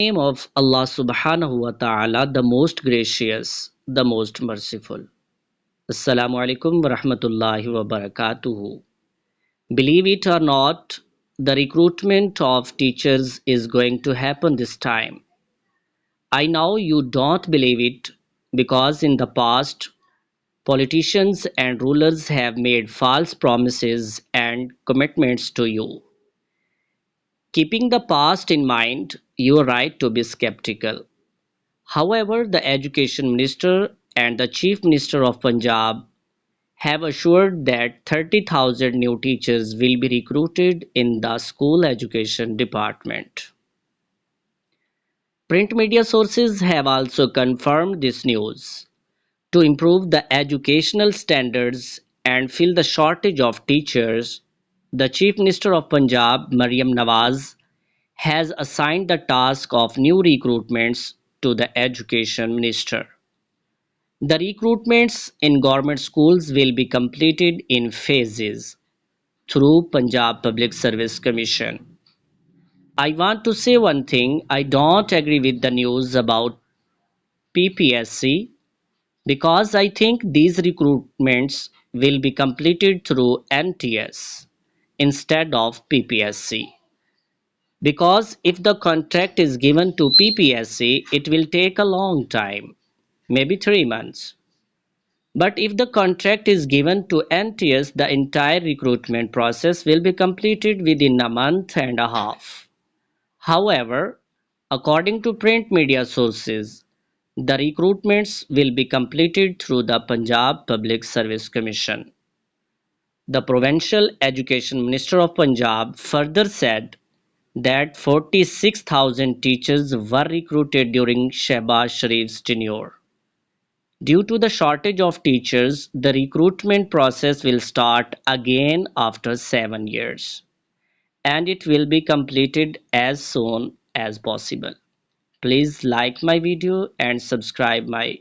Name of Allah subhanahu wa ta'ala, the most gracious, the most merciful. Assalamu alaikum wa rahmatullahi wa barakatuhu. Believe it or not, the recruitment of teachers is going to happen this time. I know you don't believe it because in the past, politicians and rulers have made false promises and commitments to you. Keeping the past in mind, you are right to be skeptical. However, the Education Minister and the Chief Minister of Punjab have assured that 30,000 new teachers will be recruited in the school education department. Print media sources have also confirmed this news. To improve the educational standards and fill the shortage of teachers, the Chief Minister of Punjab, Maryam Nawaz, has assigned the task of new recruitments to the Education Minister. The recruitments in government schools will be completed in phases through Punjab Public Service Commission. I want to say one thing, I don't agree with the news about PPSC because I think these recruitments will be completed through NTS instead of PPSC. Because if the contract is given to PPSC, it will take a long time, maybe 3 months. But if the contract is given to NTS, the entire recruitment process will be completed within a month and a half. However, according to print media sources, the recruitments will be completed through the Punjab Public Service Commission. The Provincial Education Minister of Punjab further said that 46,000 teachers were recruited during Shehbaz Sharif's tenure. Due to the shortage of teachers, the recruitment process will start again after 7 years, and it will be completed as soon as possible. Please like my video and subscribe my